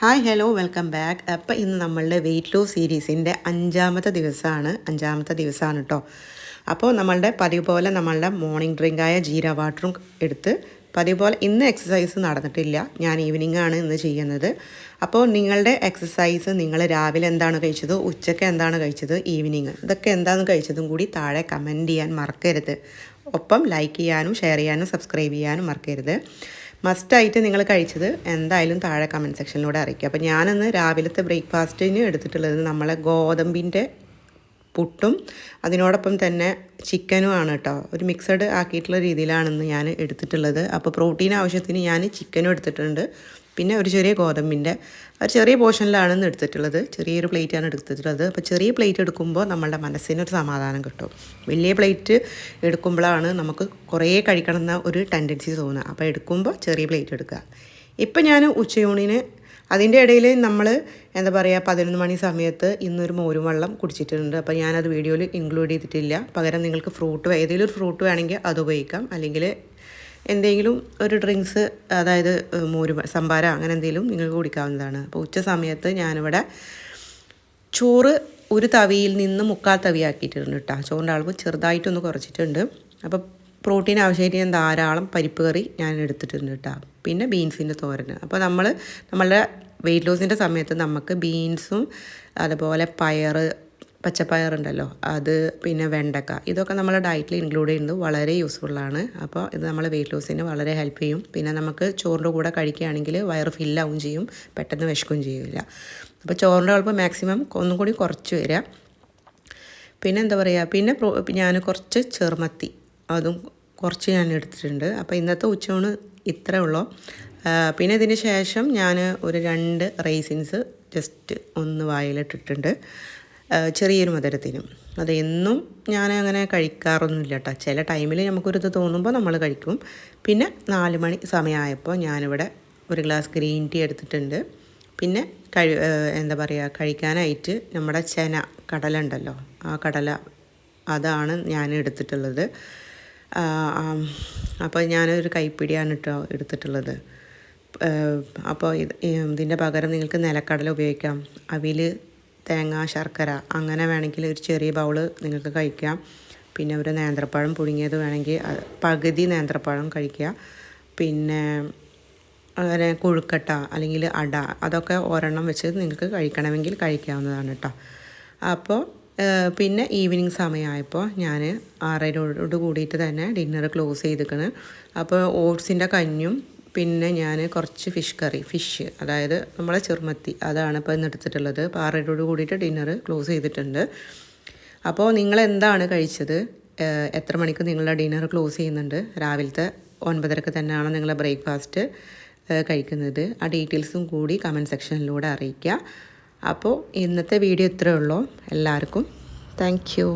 Hi hello welcome back. അപ്പോൾ ഇന്ന് നമ്മളുടെ വെയിറ്റ് ലോസ് സീരീസിൻ്റെ അഞ്ചാമത്തെ ദിവസമാണ് കേട്ടോ. അപ്പോൾ നമ്മളുടെ പതിവ് പോലെ നമ്മളുടെ മോർണിംഗ് ഡ്രിങ്കായ ജീര വാട്ടറും എടുത്ത് പതിവ് പോലെ ഇന്ന് എക്സസൈസ് നടന്നിട്ടില്ല, ഞാൻ ഈവനിങ് ആണ് ഇന്ന് ചെയ്യുന്നത്. അപ്പോൾ നിങ്ങളുടെ എക്സസൈസ് നിങ്ങൾ രാവിലെ എന്താണ് കഴിച്ചത്, ഉച്ചയ്ക്ക് എന്താണ് കഴിച്ചത്, ഈവനിങ് ഇതൊക്കെ എന്താണ് കഴിച്ചതും കൂടി താഴെ കമൻറ്റ് ചെയ്യാൻ മറക്കരുത്. ഒപ്പം ലൈക്ക് ചെയ്യാനും ഷെയർ ചെയ്യാനും സബ്സ്ക്രൈബ് ചെയ്യാനും മറക്കരുത്. മസ്റ്റായിട്ട് നിങ്ങൾ കഴിച്ചത് എന്തായാലും താഴെ കമൻറ്റ് സെക്ഷനിലൂടെ അറിയിക്കുക. അപ്പോൾ ഞാനിന്ന് രാവിലത്തെ ബ്രേക്ക്ഫാസ്റ്റിന് എടുത്തിട്ടുള്ളത് നമ്മളെ ഗോതമ്പിൻ്റെ പുട്ടും അതിനോടൊപ്പം തന്നെ ചിക്കനും ആണ് കേട്ടോ. ഒരു മിക്സഡ് ആക്കിയിട്ടുള്ള രീതിയിലാണെന്ന് ഞാൻ എടുത്തിട്ടുള്ളത്. അപ്പോൾ പ്രോട്ടീൻ ആവശ്യത്തിന് ഞാൻ ചിക്കനും എടുത്തിട്ടുണ്ട്, പിന്നെ ഒരു ചെറിയ ഗോതമ്പിൻ്റെ ഒരു ചെറിയ പോർഷനിലാണ് എടുത്തിട്ടുള്ളത്. ചെറിയൊരു പ്ലേറ്റാണ് എടുത്തിട്ടുള്ളത്. അപ്പോൾ ചെറിയ പ്ലേറ്റ് എടുക്കുമ്പോൾ നമ്മളുടെ മനസ്സിനൊരു സമാധാനം കിട്ടും. വലിയ പ്ലേറ്റ് എടുക്കുമ്പോഴാണ് നമുക്ക് കുറേ കഴിക്കണം എന്ന ഒരു ടെൻഡൻസി തോന്നുക. അപ്പോൾ എടുക്കുമ്പോൾ ചെറിയ പ്ലേറ്റ് എടുക്കുക. ഇപ്പം ഞാൻ ഉച്ചയൂണിന് അതിൻ്റെ ഇടയിൽ നമ്മൾ 11 മണി സമയത്ത് ഇന്നൊരു മോരും വെള്ളം കുടിച്ചിട്ടുണ്ട്. അപ്പോൾ ഞാനത് വീഡിയോയിൽ ഇൻക്ലൂഡ് ചെയ്തിട്ടില്ല. പകരം നിങ്ങൾക്ക് ഏതെങ്കിലും ഒരു ഫ്രൂട്ട് വേണമെങ്കിൽ അത് ഉപയോഗിക്കാം, അല്ലെങ്കിൽ എന്തെങ്കിലും ഒരു ഡ്രിങ്ക്സ്, അതായത് സംഭാര അങ്ങനെ എന്തെങ്കിലും നിങ്ങൾക്ക് കുടിക്കാവുന്നതാണ്. അപ്പോൾ ഉച്ച സമയത്ത് ഞാനിവിടെ ചോറ് ഒരു തവിയിൽ നിന്ന് 3/4 തവി ആക്കിയിട്ടുണ്ട് കേട്ടോ. ചോറിൻ്റെ അളവ് ചെറുതായിട്ടൊന്ന് കുറച്ചിട്ടുണ്ട്. അപ്പോൾ പ്രോട്ടീൻ ആവശ്യമായിട്ട് ഞാൻ ധാരാളം പരിപ്പ് കറി ഞാൻ എടുത്തിട്ടുണ്ട് കേട്ടോ. പിന്നെ ബീൻസിൻ്റെ തോരൻ. അപ്പോൾ നമ്മളുടെ വെയിറ്റ് ലോസിൻ്റെ സമയത്ത് നമുക്ക് ബീൻസും അതുപോലെ പച്ചപ്പയറുണ്ടല്ലോ, അത് പിന്നെ വെണ്ടക്ക, ഇതൊക്കെ നമ്മൾ ഡയറ്റിൽ ഇൻക്ലൂഡ് ചെയ്യുന്നത് വളരെ യൂസ്ഫുള്ളാണ്. അപ്പോൾ ഇത് നമ്മൾ വെയിറ്റ് ലോസിന് വളരെ ഹെൽപ്പ് ചെയ്യും. പിന്നെ നമുക്ക് ചോറിൻ്റെ കൂടെ കഴിക്കുകയാണെങ്കിൽ വയറ് ഫില്ലാവും ചെയ്യും, പെട്ടെന്ന് വിശക്കുകയും ചെയ്യില്ല. അപ്പോൾ ചോറിൻ്റെ അളവ് മാക്സിമം ഒന്നും കൂടി കുറച്ച് വരിക. പിന്നെ പിന്നെ ഞാൻ കുറച്ച് ചെറുമത്തി അതും കുറച്ച് ഞാൻ എടുത്തിട്ടുണ്ട്. അപ്പോൾ ഇന്നത്തെ ഉച്ചയൂണ് ഇത്രേ ഉള്ളൂ. പിന്നെ ഇതിന് ശേഷം ഞാൻ ഒരു 2 റൈസിൻസ് ജസ്റ്റ് ഒന്ന് വായിലിട്ടിട്ടുണ്ട്, ചെറിയൊരു മധുരത്തിനും. അത് എന്നും ഞാൻ അങ്ങനെ കഴിക്കാറൊന്നുമില്ല കേട്ടോ. ചില ടൈമിൽ നമുക്കൊരിത് തോന്നുമ്പോൾ നമ്മൾ കഴിക്കും. പിന്നെ 4 മണി സമയമായപ്പോൾ ഞാനിവിടെ ഒരു ഗ്ലാസ് ഗ്രീൻ ടീ എടുത്തിട്ടുണ്ട്. പിന്നെ കഴിക്കാനായിട്ട് നമ്മുടെ കടല ഉണ്ടല്ലോ, ആ കടല അതാണ് ഞാൻ എടുത്തിട്ടുള്ളത്. അപ്പോൾ ഞാനൊരു കൈപ്പിടിയാണ് കേട്ടോ എടുത്തിട്ടുള്ളത്. അപ്പോൾ ഇതിൻ്റെ പകരം നിങ്ങൾക്ക് നിലക്കടല ഉപയോഗിക്കാം, അവിൽ, തേങ്ങ, ശർക്കര അങ്ങനെ വേണമെങ്കിൽ ഒരു ചെറിയ ബൗള് നിങ്ങൾക്ക് കഴിക്കാം. പിന്നെ ഒരു നേന്ത്രപ്പഴം പുഴുങ്ങിയത് വേണമെങ്കിൽ പകുതി നേന്ത്രപ്പഴം കഴിക്കുക. പിന്നെ അങ്ങനെ കൊഴുക്കട്ട അല്ലെങ്കിൽ അട, അതൊക്കെ ഒരെണ്ണം വെച്ച് നിങ്ങൾക്ക് കഴിക്കണമെങ്കിൽ കഴിക്കാവുന്നതാണ് കേട്ടോ. അപ്പോൾ പിന്നെ ഈവനിങ് സമയമായപ്പോൾ ഞാൻ 6:30 കൂടിയിട്ട് തന്നെ ഡിന്നർ ക്ലോസ് ചെയ്തിരിക്കുന്നു. അപ്പോൾ ഓട്സിൻ്റെ കഞ്ഞും പിന്നെ ഞാൻ കുറച്ച് ഫിഷ് അതായത് നമ്മളെ ചെറുമത്തി, അതാണ് ഇപ്പോൾ ഇന്ന് എടുത്തിട്ടുള്ളത്. അപ്പോൾ 6:30 കൂടിയിട്ട് ഡിന്നർ ക്ലോസ് ചെയ്തിട്ടുണ്ട്. അപ്പോൾ നിങ്ങൾ എന്താണ് കഴിച്ചത്, എത്ര മണിക്ക് നിങ്ങളുടെ ഡിന്നർ ക്ലോസ് ചെയ്യുന്നുണ്ട്, രാവിലത്തെ 9:30 തന്നെയാണ് നിങ്ങളെ ബ്രേക്ക്ഫാസ്റ്റ് കഴിക്കുന്നത്, ആ ഡീറ്റെയിൽസും കൂടി കമൻറ്റ് സെക്ഷനിലൂടെ അറിയിക്കുക. അപ്പോൾ ഇന്നത്തെ വീഡിയോ ഇത്രയേ ഉള്ളൂ. എല്ലാവർക്കും താങ്ക് യു.